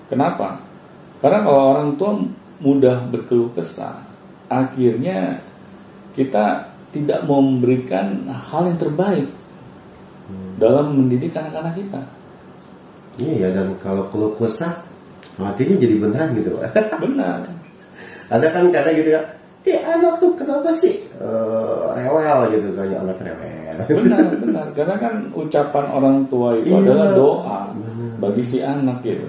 Kenapa? Karena kalau orang tua mudah berkeluh kesah, akhirnya kita tidak memberikan hal yang terbaik dalam mendidik anak-anak kita. Iya, dan kalau keluh kesah artinya jadi benar gitu, Pak. Benar. Ada kan kadang gitu ya, anak tuh kenapa sih rewel gitu, kayak anak rewel. Benar. Karena kan ucapan orang tua itu adalah doa bagi si anak gitu.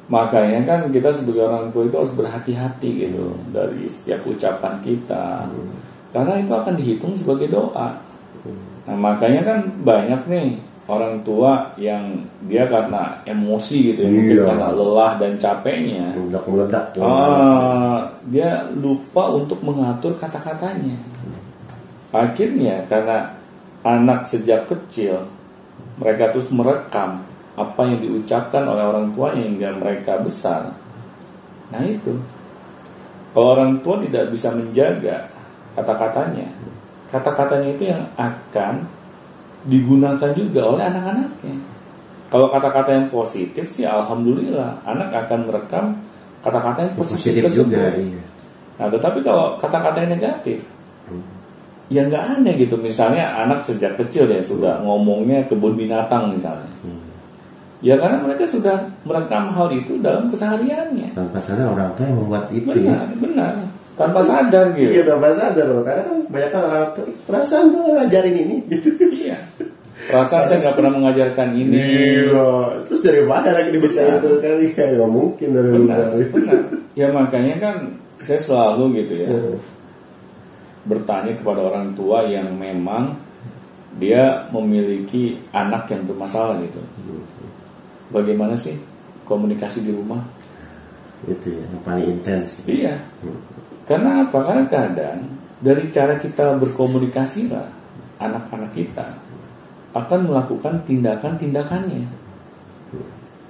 Makanya kan kita sebagai orang tua itu harus berhati-hati gitu dari setiap ucapan kita. Karena itu akan dihitung sebagai doa. Nah, makanya kan banyak nih orang tua yang dia karena emosi gitu ya, mungkin karena lelah dan capeknya, meledak. dia lupa untuk mengatur kata-katanya. Akhirnya karena anak sejak kecil mereka terus merekam apa yang diucapkan oleh orang tuanya hingga mereka besar. Nah itu, kalau orang tua tidak bisa menjaga kata-katanya itu yang akan digunakan juga oleh anak-anaknya. Kalau kata-kata yang positif sih alhamdulillah, anak akan merekam kata-kata yang positif tersebut juga, iya. Nah tetapi kalau kata-kata yang negatif, ya nggak aneh gitu. Misalnya anak sejak kecil ya sudah ngomongnya kebun binatang misalnya, ya karena mereka sudah merekam hal itu dalam kesehariannya. Tanpa sadar orang tua yang membuat itu. Benar. Tanpa sadar gitu. Iya, tanpa sadar loh. Karena kan banyak orang tua perasaan gue ngajarin ini gitu. Iya. Perasaan saya nggak pernah mengajarkan ini. Iya. Terus dari mana lagi bisa itu kali? Ya nggak mungkin dari benar. Ya makanya kan saya selalu gitu ya bertanya kepada orang tua yang memang dia memiliki anak yang bermasalah gitu. Bagaimana sih komunikasi di rumah? Itu yang paling intens. Iya. Karena apa? Karena kadang dari cara kita berkomunikasi lah, anak-anak kita akan melakukan tindakan-tindakannya.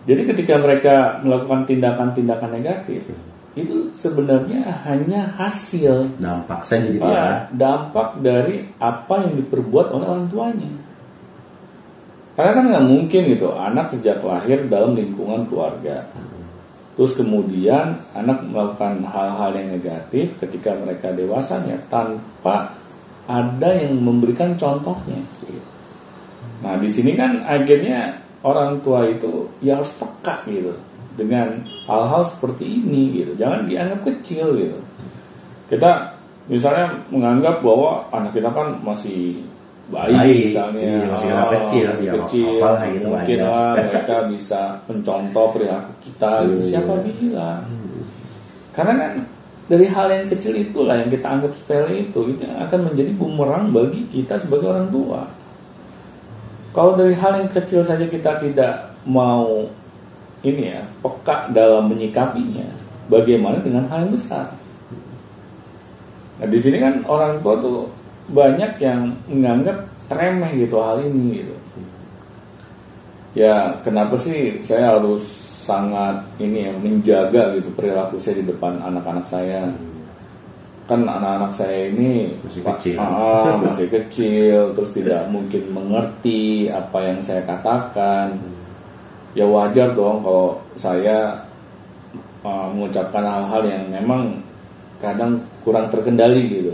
Jadi ketika mereka melakukan tindakan-tindakan negatif, itu sebenarnya hanya hasil dampak saja gitu ya. Dampak dari apa yang diperbuat oleh orang tuanya. Karena kan nggak mungkin gitu anak sejak lahir dalam lingkungan keluarga, terus kemudian anak melakukan hal-hal yang negatif ketika mereka dewasanya tanpa ada yang memberikan contohnya. Nah di sini kan akhirnya orang tua itu ya harus peka gitu dengan hal-hal seperti ini gitu. Jangan dianggap kecil gitu. Kita misalnya menganggap bahwa anak kita kan masih bayi misalnya, masih kecil, mungkin lah mereka bisa mencontoh perilaku kita gitu. Siapa bilang? Karena kan dari hal yang kecil itulah yang kita anggap sepele itu yang akan menjadi bumerang bagi kita sebagai orang tua. Kalau dari hal yang kecil saja kita tidak mau peka dalam menyikapinya, bagaimana dengan hal yang besar? Nah di sini kan orang tua tuh banyak yang menganggap remeh gitu hal ini gitu. Ya kenapa sih saya harus sangat menjaga gitu perilaku saya di depan anak-anak saya? Kan anak-anak saya ini masih kecil, terus tidak mungkin mengerti apa yang saya katakan. Ya wajar dong kalau saya mengucapkan hal-hal yang memang kadang kurang terkendali gitu.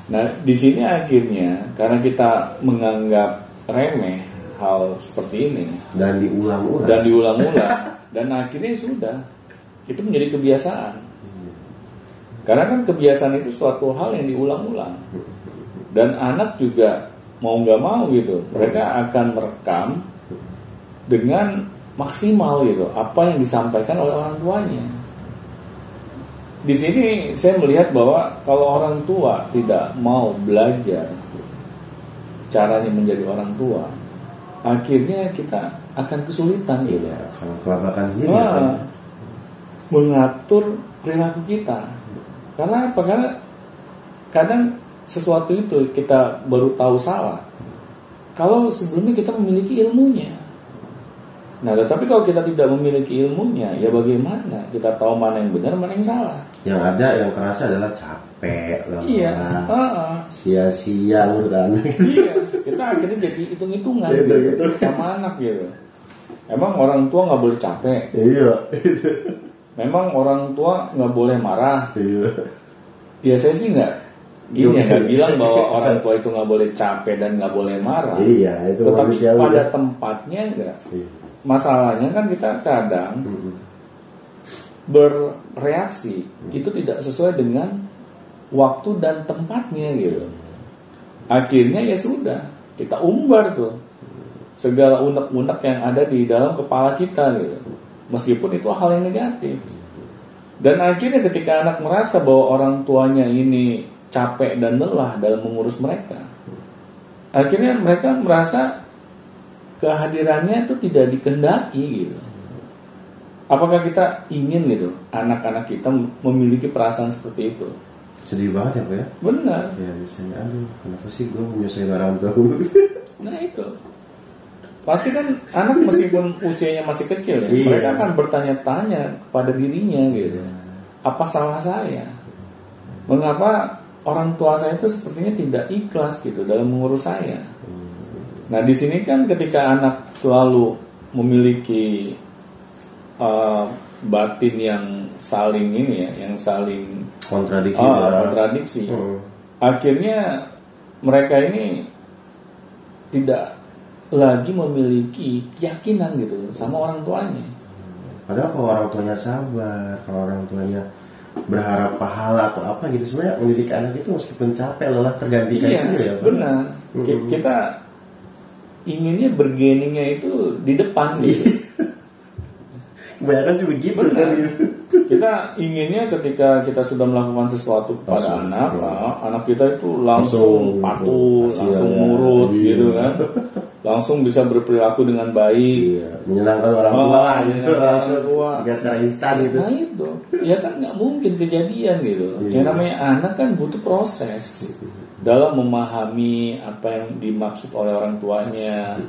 Nah di sini akhirnya karena kita menganggap remeh hal seperti ini dan diulang-ulang dan akhirnya sudah itu menjadi kebiasaan. Karena kan kebiasaan itu suatu hal yang diulang-ulang dan anak juga mau nggak mau gitu mereka akan merekam dengan maksimal gitu apa yang disampaikan oleh orang tuanya. Di sini saya melihat bahwa kalau orang tua tidak mau belajar caranya menjadi orang tua, akhirnya kita akan kesulitan gitu. Kelabakan sendiri mengatur perilaku kita. Karena apa? Karena kadang sesuatu itu kita baru tahu salah kalau sebelumnya kita memiliki ilmunya. Nah, tetapi kalau kita tidak memiliki ilmunya, ya bagaimana kita tahu mana yang benar, mana yang salah? Yang ada, yang kerasa adalah capek, sia-sia urusan. Iya, kita akhirnya jadi hitung-hitungan sama anak gitu. Emang orang tua nggak boleh capek? Iya. Memang orang tua nggak boleh marah? Iya. Ya saya sih nggak bilang bahwa orang tua itu nggak boleh capek dan nggak boleh marah. Iya, itu tetapi pada ya. tempatnya enggak. Iya. Masalahnya kan kita kadang bereaksi itu tidak sesuai dengan waktu dan tempatnya gitu. Akhirnya ya sudah, kita umbar tuh segala unek-unek yang ada di dalam kepala kita gitu. Meskipun itu hal yang negatif. Dan akhirnya ketika anak merasa bahwa orang tuanya ini capek dan lelah dalam mengurus mereka, akhirnya mereka merasa kehadirannya itu tidak dikehendaki gitu. Apakah kita ingin gitu anak-anak kita memiliki perasaan seperti itu? Sedih banget ya Pak ya? Benar. Ya misalnya, aduh kenapa sih gue menyusahin orang tua? Nah itu pasti kan anak meskipun usianya masih kecil ya, mereka akan bertanya-tanya kepada dirinya gitu, apa salah saya? Mengapa orang tua saya itu sepertinya tidak ikhlas gitu dalam mengurus saya? Nah di sini kan ketika anak selalu memiliki batin yang saling ini ya, yang saling kontradiksi, akhirnya mereka ini tidak lagi memiliki keyakinan gitu sama orang tuanya. Padahal kalau orang tuanya sabar, kalau orang tuanya berharap pahala atau apa gitu, sebenarnya mendidik anak itu meskipun capek lelah tergantikan juga ya Pak. Benar. Kita inginnya bergeningnya itu di depan gitu. Kebanyakan sih begitu kan. Kita inginnya ketika kita sudah melakukan sesuatu kepada anak kita itu langsung patuh, langsung nurut gitu kan. Langsung bisa berperilaku dengan baik, menyenangkan orang tua gitu, langsung secara instan gitu. Nah itu, ya kan nggak mungkin kejadian gitu. Yang namanya anak kan butuh proses dalam memahami apa yang dimaksud oleh orang tuanya,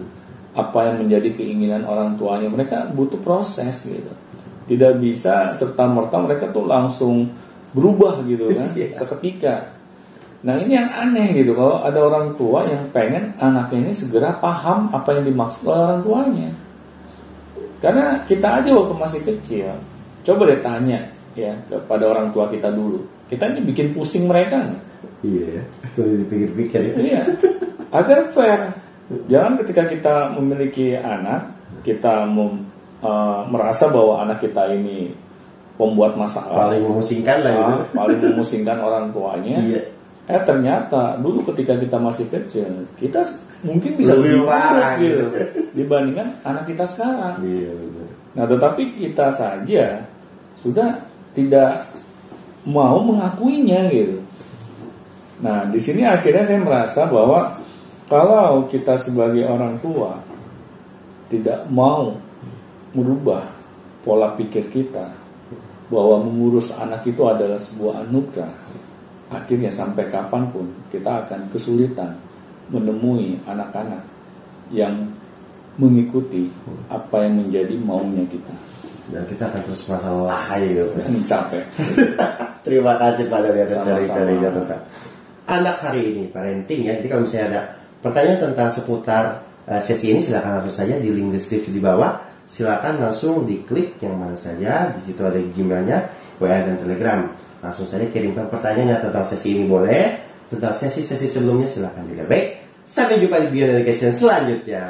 apa yang menjadi keinginan orang tuanya. Mereka butuh proses gitu. Tidak bisa serta-merta mereka tuh langsung berubah gitu kan, seketika. Nah ini yang aneh gitu, kalau ada orang tua yang pengen anaknya ini segera paham apa yang dimaksud oleh orang tuanya. Karena kita aja waktu masih kecil, coba deh tanya ya kepada orang tua kita dulu, kita ini bikin pusing mereka nggak? Iya, kalau dipikir-pikir ya. Iya, agar fair. Jangan ketika kita memiliki anak, kita merasa bahwa anak kita ini pembuat masalah, paling memusingkan lah gitu. Paling memusingkan orang tuanya. Iya. Ternyata dulu ketika kita masih kecil, kita mungkin bisa lebih parah gitu dibandingkan anak kita sekarang. Iya, nah, tetapi kita saja sudah tidak mau mengakuinya gitu. Nah, di sini akhirnya saya merasa bahwa kalau kita sebagai orang tua tidak mau merubah pola pikir kita bahwa mengurus anak itu adalah sebuah anugerah, akhirnya sampai kapanpun kita akan kesulitan menemui anak-anak yang mengikuti apa yang menjadi maunya kita. Dan kita akan terus merasa lahai gitu. Capek. Terima kasih Pak dari atas seri-serinya tentang anak hari ini, parenting ya. Jadi kalau misalnya ada pertanyaan tentang seputar sesi ini, silakan langsung saja di link deskripsi di bawah. Silakan langsung diklik yang mana saja. Di situ ada Gmailnya, WA dan Telegram. Langsung saja kirimkan pertanyaannya tentang sesi ini boleh. Tentang sesi-sesi sebelumnya silakan juga. Baik, sampai jumpa di Beyond Education selanjutnya.